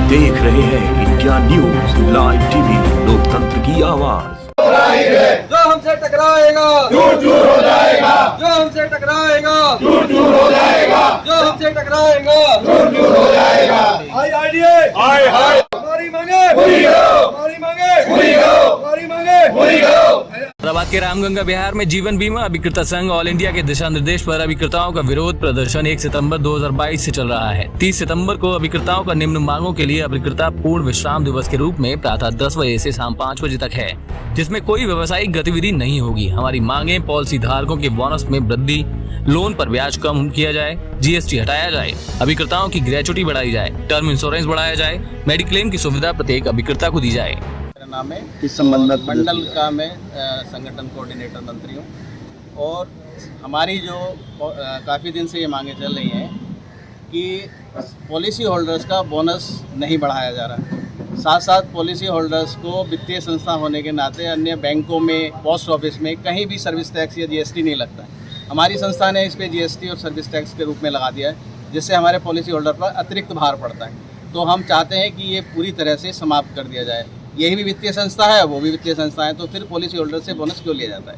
देख रहे हैं इंडिया न्यूज लाइव टीवी, लोकतंत्र की आवाज। जो हमसे टकराएगा दूर दूर हो जाएगा, जो हमसे टकराएगा दूर दूर हो जाएगा, जो हमसे टकराएगा दूर दूर हो जाएगा। हमारी मांगे पूरी करो, हमारी मांगे पूरी करो, हमारी मांगे पूरी करो। हैदराबाद के रामगंगा बिहार में जीवन बीमा अभिकर्ता संघ ऑल इंडिया के दिशा निर्देश पर अभिकर्ताओं का विरोध प्रदर्शन 1 सितंबर 2022 से चल रहा है। 30 सितंबर को अभिकर्ताओं का निम्न मांगों के लिए अभिकर्ता पूर्ण विश्राम दिवस के रूप में प्रातः 10 बजे से शाम 5 बजे तक है, जिसमें कोई व्यावसायिक गतिविधि नहीं होगी। हमारी मांगे पॉलिसी धारकों के बोनस में वृद्धि, लोन पर ब्याज कम किया जाए, जीएसटी हटाया जाए, अभिकर्ताओं की ग्रेच्युटी बढ़ाई जाए, टर्म इंश्योरेंस बढ़ाया जाए, मेडिक्लेम की सुविधा प्रत्येक अभिकर्ता को दी जाए। मेरा नाम है, किस संबंध में मंडल का मैं संगठन कोऑर्डिनेटर मंत्री हूँ। और हमारी जो काफ़ी दिन से ये मांगे चल रही हैं कि पॉलिसी होल्डर्स का बोनस नहीं बढ़ाया जा रहा, साथ साथ पॉलिसी होल्डर्स को वित्तीय संस्था होने के नाते अन्य बैंकों में, पोस्ट ऑफिस में कहीं भी सर्विस टैक्स या जीएसटी नहीं लगता है। हमारी संस्था ने इस पर जीएसटी और सर्विस टैक्स के रूप में लगा दिया है, जिससे हमारे पॉलिसी होल्डर पर अतिरिक्त भार पड़ता है। तो हम चाहते हैं कि ये पूरी तरह से समाप्त कर दिया जाए। यही भी वित्तीय संस्था है, वो भी वित्तीय संस्था है, तो फिर पॉलिसी होल्डर से बोनस क्यों लिया जाता है?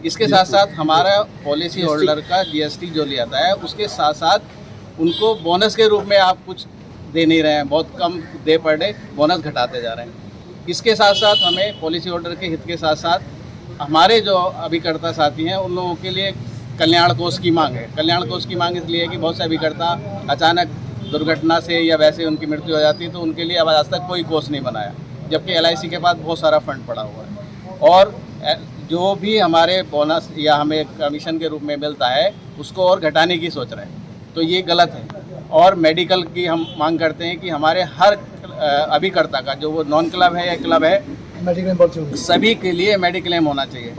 इसके साथ साथ हमारा पॉलिसी होल्डर का जीएसटी जो लिया जाता है, उसके साथ साथ उनको बोनस के रूप में आप कुछ दे नहीं रहे हैं, बहुत कम डे पर डे बोनस घटाते जा रहे हैं। इसके साथ साथ हमें पॉलिसी होल्डर के हित के साथ साथ हमारे जो अभिकर्ता साथी हैं उन लोगों के लिए कल्याण कोष की मांग है। कल्याण कोष की मांग इसलिए है कि बहुत से अभिकर्ता अचानक दुर्घटना से या वैसे उनकी मृत्यु हो जाती है, तो उनके लिए अब आज तक कोई कोष नहीं बनाया, जबकि LIC के पास बहुत सारा फंड पड़ा हुआ है। और जो भी हमारे बोनस या हमें कमीशन के रूप में मिलता है, उसको और घटाने की सोच रहे हैं, तो ये गलत है। और मेडिकल की हम मांग करते हैं कि हमारे हर अभिकर्ता का, जो वो नॉन क्लब है या क्लब है, सभी के लिए मेडिक्लेम होना चाहिए,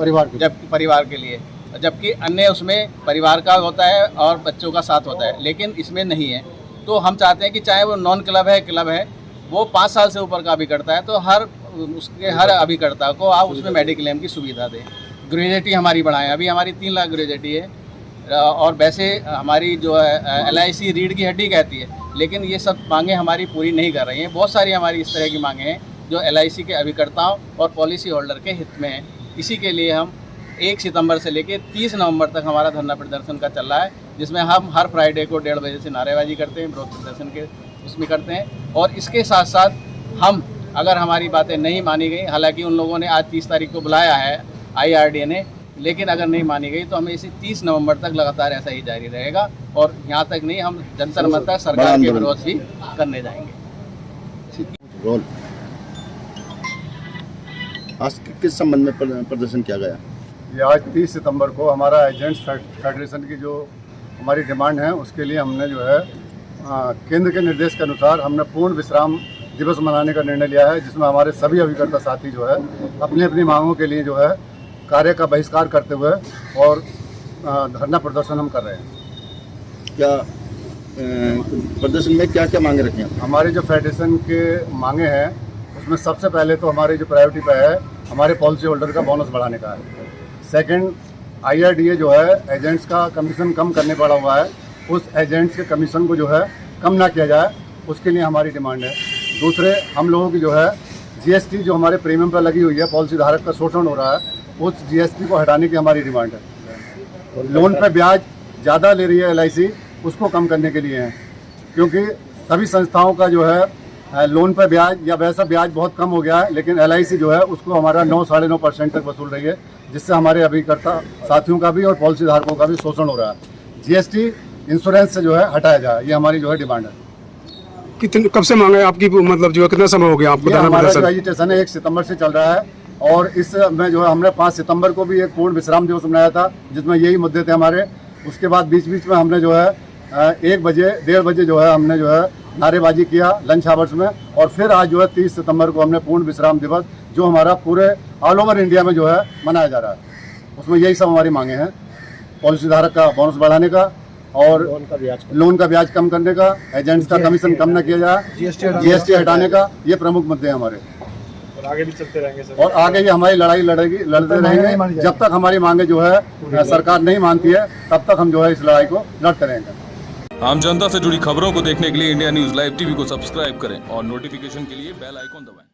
परिवार के लिए, जबकि अन्य उसमें परिवार का होता है और बच्चों का साथ होता है, लेकिन इसमें नहीं है। तो हम चाहते हैं कि चाहे वो नॉन क्लब है, क्लब है, वो 5 साल से ऊपर का अभिकर्ता है, तो हर अभिकर्ता को आप उसमें मेडिक्लेम की सुविधा दें। ग्रेजुएटी हमारी बढ़ाएं। अभी हमारी 3 लाख ग्रेजुएटी है, और वैसे हमारी जो है LIC रीढ़ की हड्डी कहती है, लेकिन ये सब मांगे हमारी पूरी नहीं कर रही हैं। बहुत सारी हमारी इस तरह की मांगे हैं जो LIC के अभिकर्ताओं और पॉलिसी होल्डर के हित में हैं। इसी के लिए हम 1 सितंबर से लेकर 30 नवंबर तक हमारा धरना प्रदर्शन का चल रहा है, जिसमें हम हर फ्राइडे को 1:30 बजे से नारेबाजी करते हैं, विरोध प्रदर्शन के उसमें करते हैं। और इसके साथ साथ हम, अगर हमारी बातें नहीं मानी गई, हालांकि उन लोगों ने आज 30 तारीख को बुलाया है IRDA ने, लेकिन अगर नहीं मानी गई तो हमें इसी 30 नवंबर तक लगातार ऐसा ही जारी रहेगा। और यहाँ तक नहीं, हम जंतर मंतर सरकार के विरोध भी करने जाएंगे। आज किस संबंध में प्रदर्शन किया गया? ये आज 30 सितंबर को हमारा एजेंट्स फेडरेशन की जो हमारी डिमांड है, उसके लिए हमने जो है केंद्र के निर्देश के अनुसार हमने पूर्ण विश्राम दिवस मनाने का निर्णय लिया है, जिसमें हमारे सभी अभिकर्ता साथी जो है अपनी अपनी मांगों के लिए जो है कार्य का बहिष्कार करते हुए और धरना प्रदर्शन हम कर रहे हैं। क्या प्रदर्शन में क्या क्या मांगे रखी हैं? हमारे जो फेडरेशन के मांगे हैं, उसमें सबसे पहले तो हमारी जो प्रायोरिटी पे है, हमारे पॉलिसी होल्डर का बोनस बढ़ाने का है। सेकंड, IRDA जो है एजेंट्स का कमीशन कम करने पड़ा हुआ है, उस एजेंट्स के कमीशन को जो है कम ना किया जाए, उसके लिए हमारी डिमांड है। दूसरे, हम लोगों की जो है GST जो हमारे प्रीमियम पर लगी हुई है, पॉलिसी धारक का शोषण हो रहा है, उस GST को हटाने की हमारी डिमांड है। लोन पर ब्याज ज़्यादा ले रही है LIC, उसको कम करने के लिए है, क्योंकि सभी संस्थाओं का जो है लोन पर ब्याज या वैसा ब्याज बहुत कम हो गया है, लेकिन LIC जो है उसको हमारा 9-9.5% तक वसूल रही है, जिससे हमारे अभिकर्ता साथियों का भी और पॉलिसी धारकों का भी शोषण हो रहा है। GST इंश्योरेंस से जो है हटाया जाए, ये हमारी जो है डिमांड है। कितने कब से मांगे आपकी, मतलब जो है कितना समय हो गया आपको? हमारा जो एजिटेशन है 1 सितंबर से चल रहा है, और इसमें जो है हमने 5 सितंबर को भी एक पूर्ण विश्राम दिवस मनाया था, जिसमें यही मुद्दे थे हमारे। उसके बाद बीच बीच में हमने जो है 1 बजे 1:30 बजे जो है हमने जो है नारेबाजी किया लंच आवर्स में, और फिर आज जो है 30 सितंबर को हमने पूर्ण विश्राम दिवस, जो हमारा पूरे ऑल ओवर इंडिया में जो है मनाया जा रहा है, उसमें यही सब हमारी मांगे हैं। पॉलिसी धारक का बोनस बढ़ाने का, और लोन का ब्याज कम करने का, एजेंट्स का कमीशन कम न किया जाए, GST हटाने का, ये प्रमुख मुद्दे हैं हमारे। और आगे भी चलते रहेंगे सर। और आगे ये हमारी लड़ाई लड़ते रहेंगे, जब तक हमारी मांगे जो है सरकार नहीं मानती है, तब तक हम जो है इस लड़ाई को लड़ते रहेंगे। आम जनता से जुड़ी खबरों को देखने के लिए इंडिया न्यूज लाइव टीवी को सब्सक्राइब करें और नोटिफिकेशन के लिए बेल आइकॉन दबाएं।